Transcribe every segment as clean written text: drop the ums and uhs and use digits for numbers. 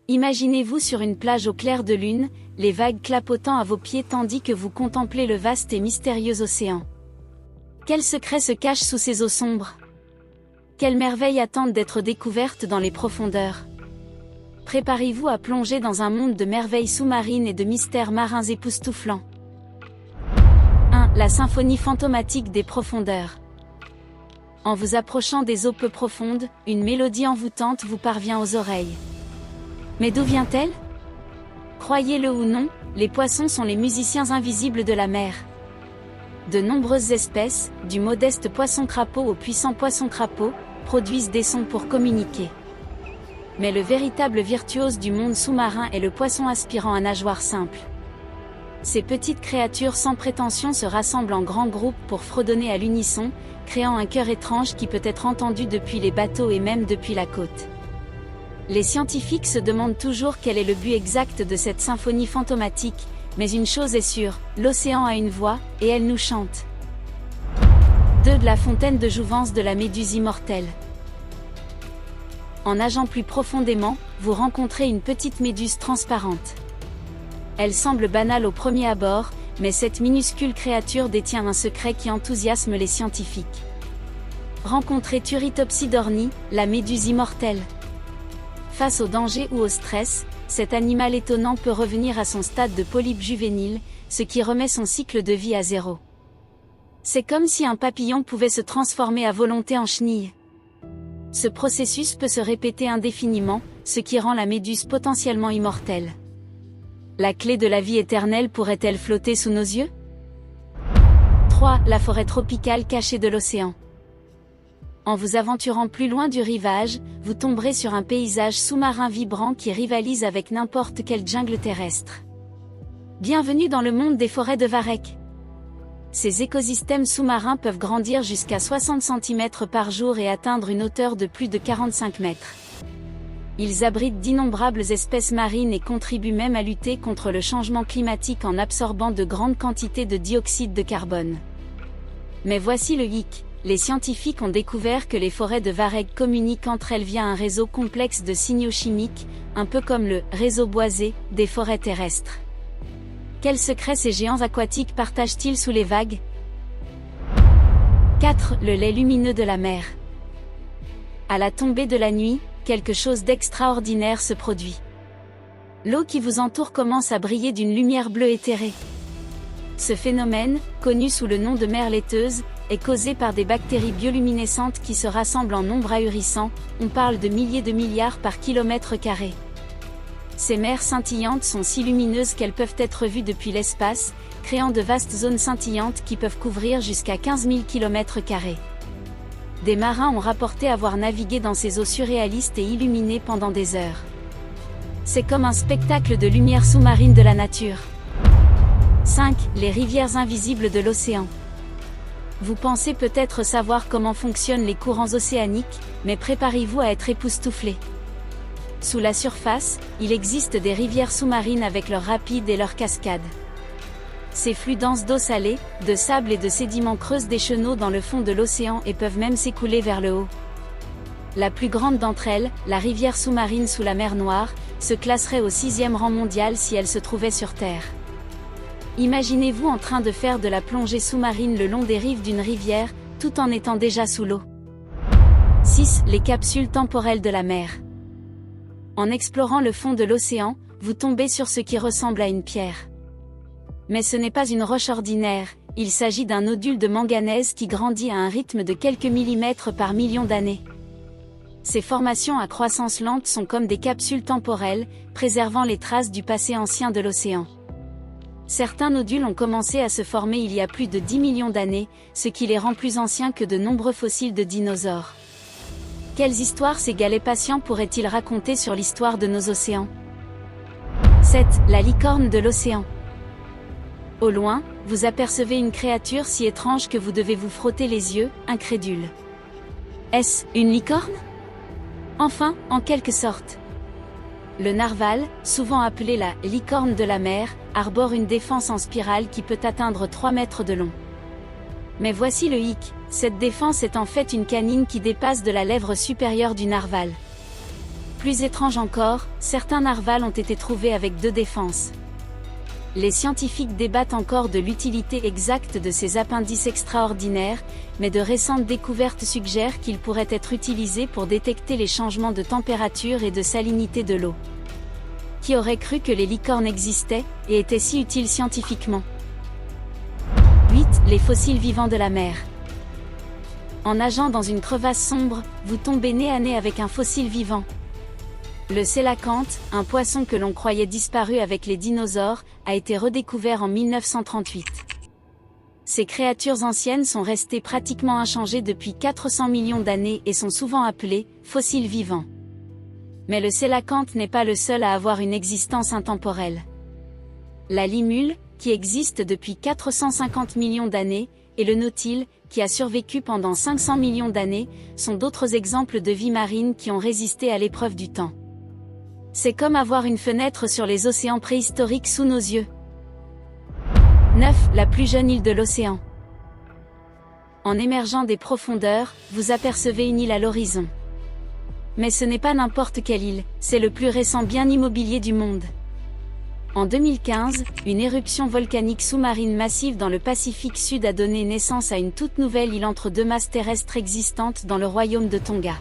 Imaginez-vous sur une plage au clair de lune, les vagues clapotant à vos pieds tandis que vous contemplez le vaste et mystérieux océan. Quels secrets se cachent sous ces eaux sombres? Quelles merveilles attendent d'être découvertes dans les profondeurs? Préparez-vous à plonger dans un monde de merveilles sous-marines et de mystères marins époustouflants. 1. La symphonie fantomatique des profondeurs. En vous approchant des eaux peu profondes, une mélodie envoûtante vous parvient aux oreilles. Mais d'où vient-elle? Croyez-le ou non, les poissons sont les musiciens invisibles de la mer. De nombreuses espèces, du modeste poisson-crapaud au puissant poisson-crapaud, produisent des sons pour communiquer. Mais le véritable virtuose du monde sous-marin est le poisson aspirant à nageoire simple. Ces petites créatures sans prétention se rassemblent en grands groupes pour fredonner à l'unisson, créant un chœur étrange qui peut être entendu depuis les bateaux et même depuis la côte. Les scientifiques se demandent toujours quel est le but exact de cette symphonie fantomatique, mais une chose est sûre, l'océan a une voix, et elle nous chante. 2. De la fontaine de jouvence de la méduse immortelle. En nageant plus profondément, vous rencontrez une petite méduse transparente. Elle semble banale au premier abord, mais cette minuscule créature détient un secret qui enthousiasme les scientifiques. Rencontrez Turritopsidorni, la méduse immortelle. Face au danger ou au stress, cet animal étonnant peut revenir à son stade de polype juvénile, ce qui remet son cycle de vie à zéro. C'est comme si un papillon pouvait se transformer à volonté en chenille. Ce processus peut se répéter indéfiniment, ce qui rend la méduse potentiellement immortelle. La clé de la vie éternelle pourrait-elle flotter sous nos yeux? 3. La forêt tropicale cachée de l'océan. En vous aventurant plus loin du rivage, vous tomberez sur un paysage sous-marin vibrant qui rivalise avec n'importe quelle jungle terrestre. Bienvenue dans le monde des forêts de varech. Ces écosystèmes sous-marins peuvent grandir jusqu'à 60 cm par jour et atteindre une hauteur de plus de 45 mètres. Ils abritent d'innombrables espèces marines et contribuent même à lutter contre le changement climatique en absorbant de grandes quantités de dioxyde de carbone. Mais voici le hic. Les scientifiques ont découvert que les forêts de varech communiquent entre elles via un réseau complexe de signaux chimiques, un peu comme le réseau boisé des forêts terrestres. Quels secrets ces géants aquatiques partagent-ils sous les vagues? 4. Le lait lumineux de la mer. À la tombée de la nuit, quelque chose d'extraordinaire se produit. L'eau qui vous entoure commence à briller d'une lumière bleue éthérée. Ce phénomène, connu sous le nom de mer laiteuse, est causé par des bactéries bioluminescentes qui se rassemblent en nombre ahurissant, on parle de milliers de milliards par kilomètre carré. Ces mers scintillantes sont si lumineuses qu'elles peuvent être vues depuis l'espace, créant de vastes zones scintillantes qui peuvent couvrir jusqu'à 15 000 km². Des marins ont rapporté avoir navigué dans ces eaux surréalistes et illuminées pendant des heures. C'est comme un spectacle de lumière sous-marine de la nature. 5. Les rivières invisibles de l'océan. Vous pensez peut-être savoir comment fonctionnent les courants océaniques, mais préparez-vous à être époustouflé. Sous la surface, il existe des rivières sous-marines avec leurs rapides et leurs cascades. Ces flux denses d'eau salée, de sable et de sédiments creusent des chenaux dans le fond de l'océan et peuvent même s'écouler vers le haut. La plus grande d'entre elles, la rivière sous-marine sous la mer Noire, se classerait au 6e rang mondial si elle se trouvait sur Terre. Imaginez-vous en train de faire de la plongée sous-marine le long des rives d'une rivière, tout en étant déjà sous l'eau. 6. Les capsules temporelles de la mer. En explorant le fond de l'océan, vous tombez sur ce qui ressemble à une pierre. Mais ce n'est pas une roche ordinaire, il s'agit d'un nodule de manganèse qui grandit à un rythme de quelques millimètres par million d'années. Ces formations à croissance lente sont comme des capsules temporelles, préservant les traces du passé ancien de l'océan. Certains nodules ont commencé à se former il y a plus de 10 millions d'années, ce qui les rend plus anciens que de nombreux fossiles de dinosaures. Quelles histoires ces galets patients pourraient-ils raconter sur l'histoire de nos océans? 7. La licorne de l'océan. Au loin, vous apercevez une créature si étrange que vous devez vous frotter les yeux, incrédule. Est-ce une licorne? Enfin, en quelque sorte. Le narval, souvent appelé la licorne de la mer, arbore une défense en spirale qui peut atteindre 3 mètres de long. Mais voici le hic, cette défense est en fait une canine qui dépasse de la lèvre supérieure du narval. Plus étrange encore, certains narvals ont été trouvés avec 2 défenses. Les scientifiques débattent encore de l'utilité exacte de ces appendices extraordinaires, mais de récentes découvertes suggèrent qu'ils pourraient être utilisés pour détecter les changements de température et de salinité de l'eau. Qui aurait cru que les licornes existaient, et étaient si utiles scientifiquement? 8. Les fossiles vivants de la mer. En nageant dans une crevasse sombre, vous tombez nez à nez avec un fossile vivant. Le sélacanthe, un poisson que l'on croyait disparu avec les dinosaures, a été redécouvert en 1938. Ces créatures anciennes sont restées pratiquement inchangées depuis 400 millions d'années et sont souvent appelées fossiles vivants. Mais le sélacanthe n'est pas le seul à avoir une existence intemporelle. La limule, qui existe depuis 450 millions d'années, et le nautile, qui a survécu pendant 500 millions d'années, sont d'autres exemples de vie marine qui ont résisté à l'épreuve du temps. C'est comme avoir une fenêtre sur les océans préhistoriques sous nos yeux. 9. La plus jeune île de l'océan. En émergeant des profondeurs, vous apercevez une île à l'horizon. Mais ce n'est pas n'importe quelle île, c'est le plus récent bien immobilier du monde. En 2015, une éruption volcanique sous-marine massive dans le Pacifique Sud a donné naissance à une toute nouvelle île entre 2 masses terrestres existantes dans le royaume de Tonga.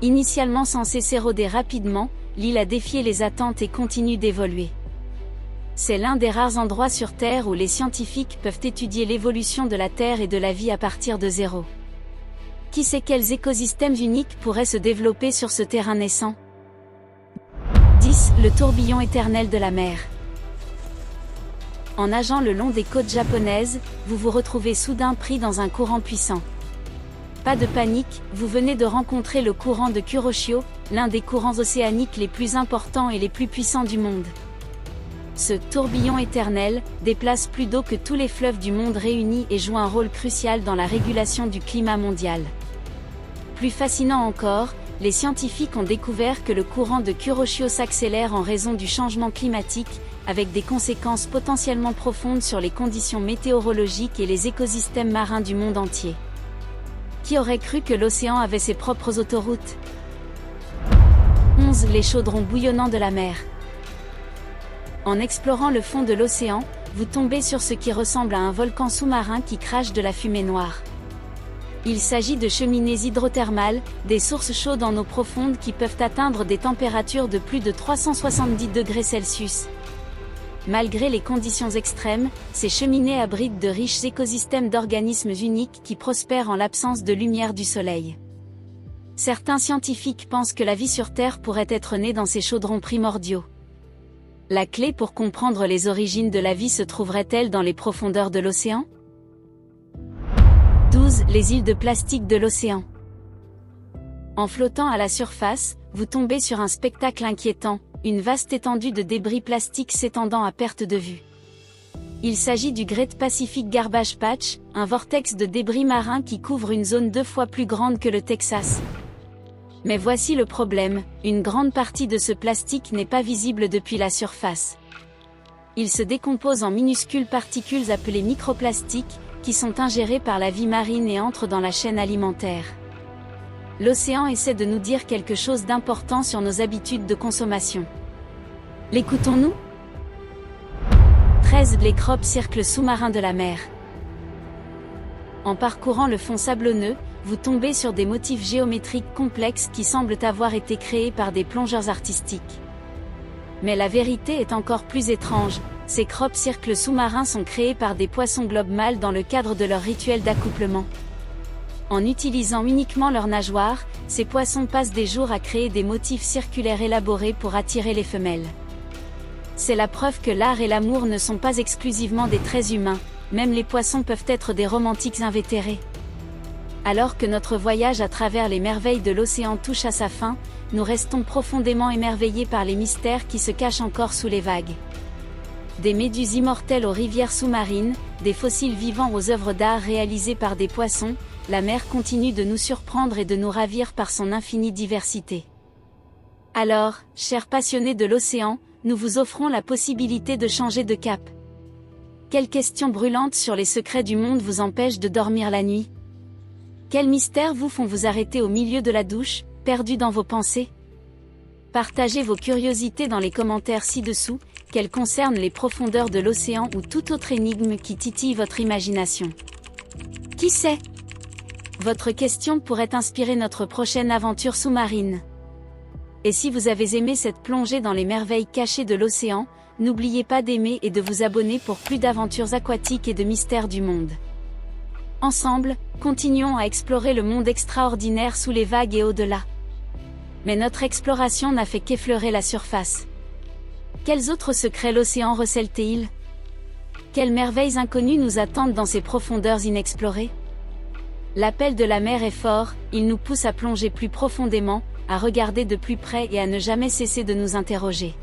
Initialement censée s'éroder rapidement, l'île a défié les attentes et continue d'évoluer. C'est l'un des rares endroits sur Terre où les scientifiques peuvent étudier l'évolution de la Terre et de la vie à partir de zéro. Qui sait quels écosystèmes uniques pourraient se développer sur ce terrain naissant? 10. Le tourbillon éternel de la mer. En nageant le long des côtes japonaises, vous vous retrouvez soudain pris dans un courant puissant. Pas de panique, vous venez de rencontrer le courant de Kuroshio, l'un des courants océaniques les plus importants et les plus puissants du monde. Ce tourbillon éternel déplace plus d'eau que tous les fleuves du monde réunis et joue un rôle crucial dans la régulation du climat mondial. Plus fascinant encore, les scientifiques ont découvert que le courant de Kuroshio s'accélère en raison du changement climatique, avec des conséquences potentiellement profondes sur les conditions météorologiques et les écosystèmes marins du monde entier. Qui aurait cru que l'océan avait ses propres autoroutes? 11. Les chaudrons bouillonnants de la mer. En explorant le fond de l'océan, vous tombez sur ce qui ressemble à un volcan sous-marin qui crache de la fumée noire. Il s'agit de cheminées hydrothermales, des sources chaudes en eau profonde qui peuvent atteindre des températures de plus de 370 degrés Celsius. Malgré les conditions extrêmes, ces cheminées abritent de riches écosystèmes d'organismes uniques qui prospèrent en l'absence de lumière du soleil. Certains scientifiques pensent que la vie sur Terre pourrait être née dans ces chaudrons primordiaux. La clé pour comprendre les origines de la vie se trouverait-elle dans les profondeurs de l'océan? 12. Les îles de plastique de l'océan. En flottant à la surface, vous tombez sur un spectacle inquiétant, une vaste étendue de débris plastiques s'étendant à perte de vue. Il s'agit du Great Pacific Garbage Patch, un vortex de débris marins qui couvre une zone 2 fois plus grande que le Texas. Mais voici le problème, une grande partie de ce plastique n'est pas visible depuis la surface. Il se décompose en minuscules particules appelées microplastiques, qui sont ingérées par la vie marine et entrent dans la chaîne alimentaire. L'océan essaie de nous dire quelque chose d'important sur nos habitudes de consommation. L'écoutons-nous? 13. Les crop-circles sous-marins de la mer. En parcourant le fond sablonneux, vous tombez sur des motifs géométriques complexes qui semblent avoir été créés par des plongeurs artistiques. Mais la vérité est encore plus étrange, ces crop-circles sous-marins sont créés par des poissons globes mâles dans le cadre de leur rituel d'accouplement. En utilisant uniquement leurs nageoires, ces poissons passent des jours à créer des motifs circulaires élaborés pour attirer les femelles. C'est la preuve que l'art et l'amour ne sont pas exclusivement des traits humains, même les poissons peuvent être des romantiques invétérés. Alors que notre voyage à travers les merveilles de l'océan touche à sa fin, nous restons profondément émerveillés par les mystères qui se cachent encore sous les vagues. Des méduses immortelles aux rivières sous-marines, des fossiles vivants aux œuvres d'art réalisées par des poissons, la mer continue de nous surprendre et de nous ravir par son infinie diversité. Alors, chers passionnés de l'océan, nous vous offrons la possibilité de changer de cap. Quelles questions brûlantes sur les secrets du monde vous empêchent de dormir la nuit? Quels mystères vous font vous arrêter au milieu de la douche, perdus dans vos pensées? Partagez vos curiosités dans les commentaires ci-dessous, qu'elles concernent les profondeurs de l'océan ou toute autre énigme qui titille votre imagination. Qui sait? Votre question pourrait inspirer notre prochaine aventure sous-marine. Et si vous avez aimé cette plongée dans les merveilles cachées de l'océan, n'oubliez pas d'aimer et de vous abonner pour plus d'aventures aquatiques et de mystères du monde. Ensemble, continuons à explorer le monde extraordinaire sous les vagues et au-delà. Mais notre exploration n'a fait qu'effleurer la surface. Quels autres secrets l'océan recèle-t-il? Quelles merveilles inconnues nous attendent dans ces profondeurs inexplorées? L'appel de la mer est fort, il nous pousse à plonger plus profondément, à regarder de plus près et à ne jamais cesser de nous interroger.